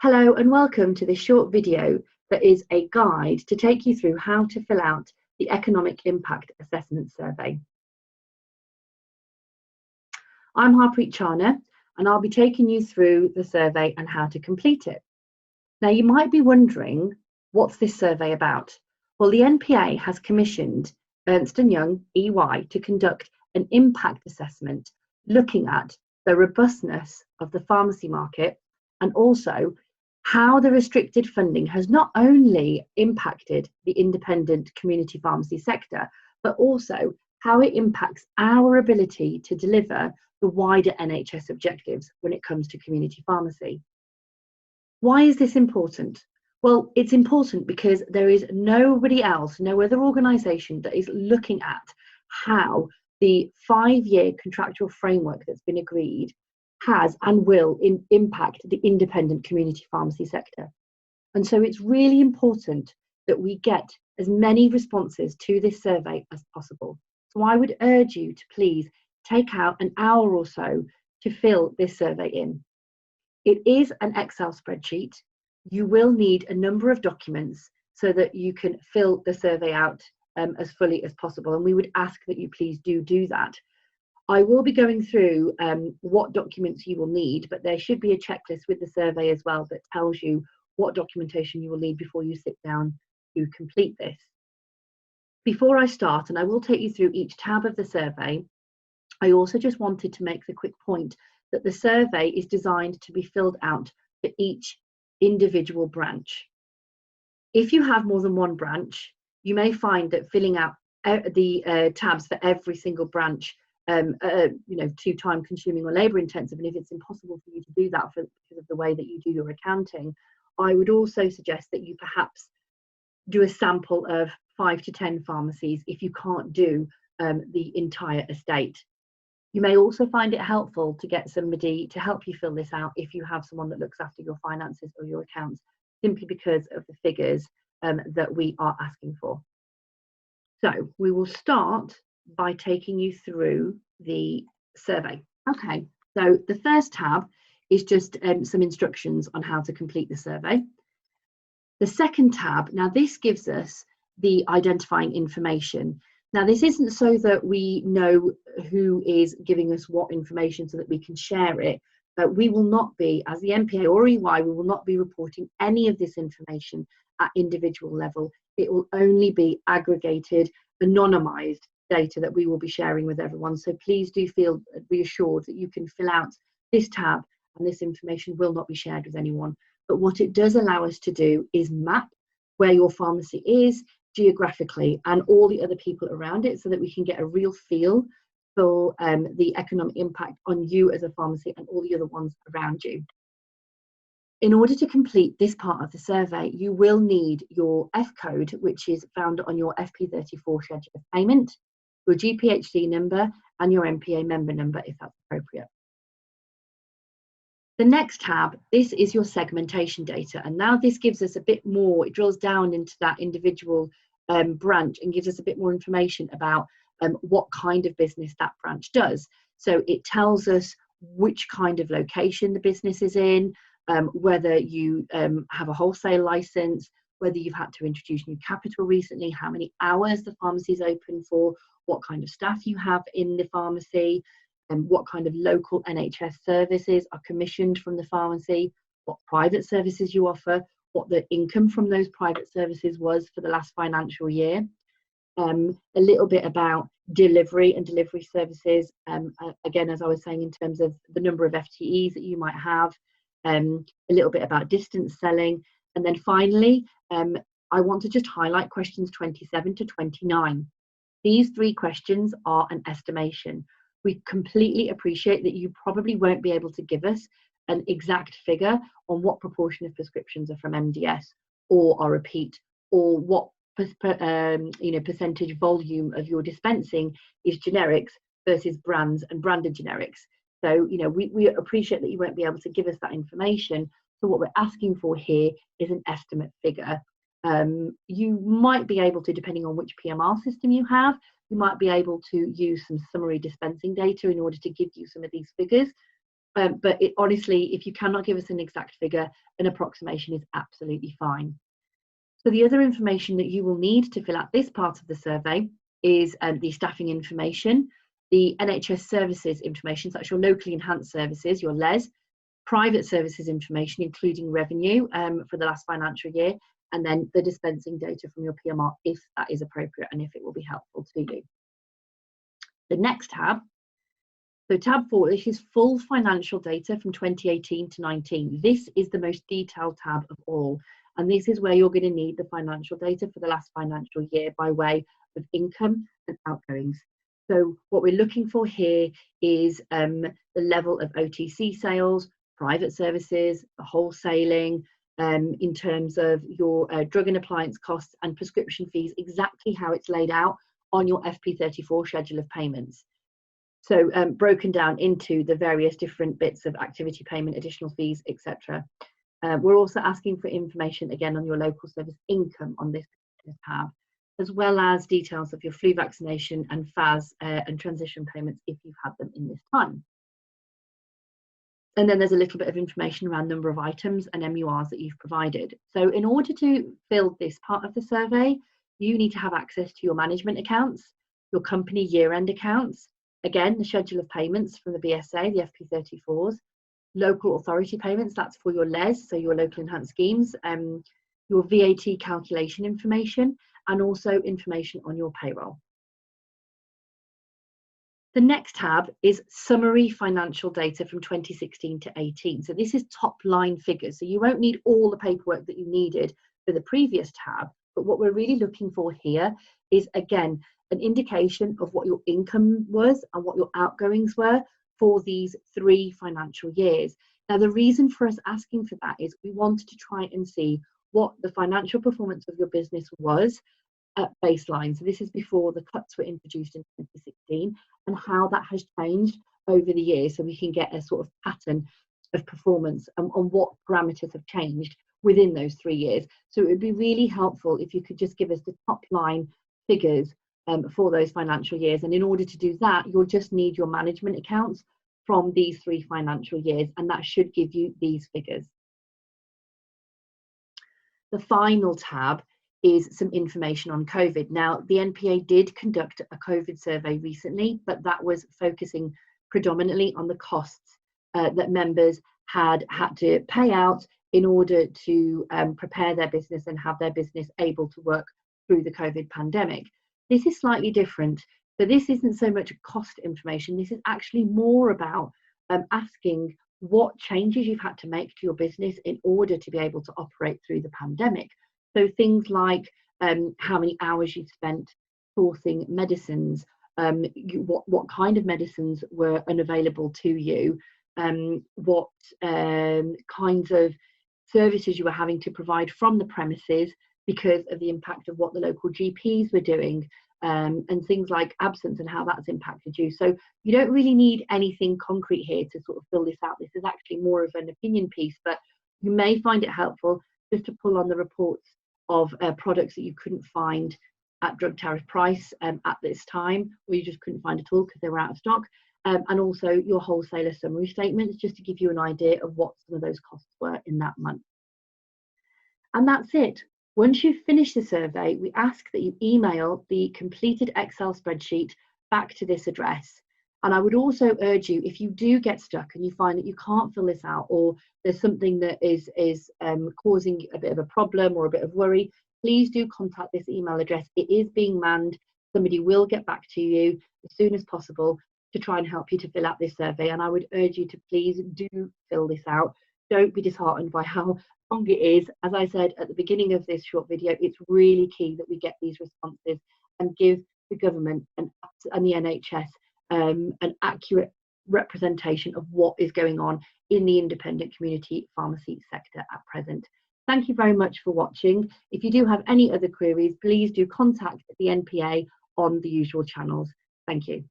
Hello and welcome to this short video that is a guide to take you through how to fill out the Economic Impact Assessment Survey. I'm Harpreet Chana and I'll be taking you through the survey and how to complete it. Now you might be wondering, what's this survey about? Well, the NPA has commissioned Ernst & Young EY to conduct an impact assessment looking at the robustness of the pharmacy market and also how the restricted funding has not only impacted the independent community pharmacy sector, but also how it impacts our ability to deliver the wider NHS objectives when it comes to community pharmacy. Why is this important? Well, it's important because there is nobody else, no other organisation that is looking at how the 5-year contractual framework that's been agreed has and will impact the independent community pharmacy sector. And so it's really important that we get as many responses to this survey as possible. So I would urge you to please take out an hour or so to fill this survey in. It is an Excel spreadsheet. You will need a number of documents so that you can fill the survey out as fully as possible. And we would ask that you please do that. I will be going through what documents you will need, but there should be a checklist with the survey as well that tells you what documentation you will need before you sit down to complete this. Before I start, and I will take you through each tab of the survey, I also just wanted to make the quick point that the survey is designed to be filled out for each individual branch. If you have more than one branch, you may find that filling out the tabs for every single branch too time consuming or labour intensive, and if it's impossible for you to do that because of the way that you do your accounting, I would also suggest that you perhaps do a sample of 5 to 10 pharmacies if you can't do the entire estate. You may also find it helpful to get somebody to help you fill this out if you have someone that looks after your finances or your accounts, simply because of the figures that we are asking for. So we will start by taking you through the survey. Okay, so the first tab is just some instructions on how to complete the survey. The second tab, now this gives us the identifying information. Now this isn't so that we know who is giving us what information so that we can share it. We will not be, as the NPA or EY, we will not be reporting any of this information at individual level. It will only be aggregated, anonymised data that we will be sharing with everyone. So please do feel reassured that you can fill out this tab and this information will not be shared with anyone. But what it does allow us to do is map where your pharmacy is geographically and all the other people around it so that we can get a real feel for the economic impact on you as a pharmacy and all the other ones around you. In order to complete this part of the survey, you will need your F code, which is found on your FP34 schedule of payment, your GPHC number and your NPA member number if that's appropriate. The next tab, this is your segmentation data, and now this gives us a bit more, it drills down into that individual branch and gives us a bit more information about what kind of business that branch does. So it tells us which kind of location the business is in, whether you have a wholesale license, whether you've had to introduce new capital recently, how many hours the pharmacy is open for, what kind of staff you have in the pharmacy, and what kind of local NHS services are commissioned from the pharmacy, what private services you offer, what the income from those private services was for the last financial year, a little bit about delivery and delivery services, again, as I was saying, in terms of the number of FTEs that you might have, a little bit about distance selling, and then finally, I want to just highlight questions 27 to 29. These 3 questions are an estimation. We completely appreciate that you probably won't be able to give us an exact figure on what proportion of prescriptions are from MDS or are repeat, or what percentage volume of your dispensing is generics versus brands and branded generics. So we appreciate that you won't be able to give us that information. So what we're asking for here is an estimate figure. You might be able to, depending on which PMR system you have, you might be able to use some summary dispensing data in order to give you some of these figures. but honestly, if you cannot give us an exact figure, an approximation is absolutely fine. So the other information that you will need to fill out this part of the survey is the staffing information, the NHS services information, so that's your locally enhanced services, your LES, private services information, including revenue for the last financial year, and then the dispensing data from your PMR, if that is appropriate and if it will be helpful to you. The next tab, so tab 4, this is full financial data from 2018 to 19. This is the most detailed tab of all, and this is where you're going to need the financial data for the last financial year by way of income and outgoings. So what we're looking for here is the level of OTC sales, private services, the wholesaling, in terms of your drug and appliance costs and prescription fees, exactly how it's laid out on your FP34 schedule of payments. So broken down into the various different bits of activity payment, additional fees, etc. We're also asking for information again on your local service income on this tab, as well as details of your flu vaccination and FAS and transition payments if you've had them in this time. And then there's a little bit of information around number of items and MURs that you've provided. So in order to fill this part of the survey, you need to have access to your management accounts, your company year-end accounts, again, the schedule of payments from the BSA, the FP34s, local authority payments, that's for your LES, so your local enhanced schemes, your VAT calculation information, and also information on your payroll. The next tab is summary financial data from 2016 to 18. So this is top line figures. So you won't need all the paperwork that you needed for the previous tab, but what we're really looking for here is, again, an indication of what your income was and what your outgoings were for these 3 financial years. Now, the reason for us asking for that is we wanted to try and see what the financial performance of your business was at baseline. So this is before the cuts were introduced in 2016, and how that has changed over the years, so we can get a sort of pattern of performance and what parameters have changed within those 3 years. So it would be really helpful if you could just give us the top line figures for those financial years. And in order to do that, you'll just need your management accounts from these 3 financial years, and that should give you these figures. The final tab is some information on COVID. Now, the NPA did conduct a COVID survey recently, but that was focusing predominantly on the costs that members had to pay out in order to prepare their business and have their business able to work through the COVID pandemic. This is slightly different. So this isn't so much cost information. This is actually more about asking what changes you've had to make to your business in order to be able to operate through the pandemic. So things like how many hours you've spent sourcing medicines, what kind of medicines were unavailable to you, what kinds of services you were having to provide from the premises because of the impact of what the local GPs were doing, and things like absence and how that's impacted you. So you don't really need anything concrete here to sort of fill this out. This is actually more of an opinion piece, but you may find it helpful just to pull on the reports of products that you couldn't find at drug tariff price at this time, or you just couldn't find at all because they were out of stock, and also your wholesaler summary statements, just to give you an idea of what some of those costs were in that month. And that's it. Once you've finished the survey, we ask that you email the completed Excel spreadsheet back to this address. And I would also urge you, if you do get stuck and you find that you can't fill this out, or there's something that is causing a bit of a problem or a bit of worry, please do contact this email address. It is being manned. Somebody will get back to you as soon as possible to try and help you to fill out this survey. And I would urge you to please do fill this out. Don't be disheartened by how long it is. As I said at the beginning of this short video, it's really key that we get these responses and give the government and the NHS an accurate representation of what is going on in the independent community pharmacy sector at present. Thank you very much for watching. If you do have any other queries, please do contact the NPA on the usual channels. Thank you.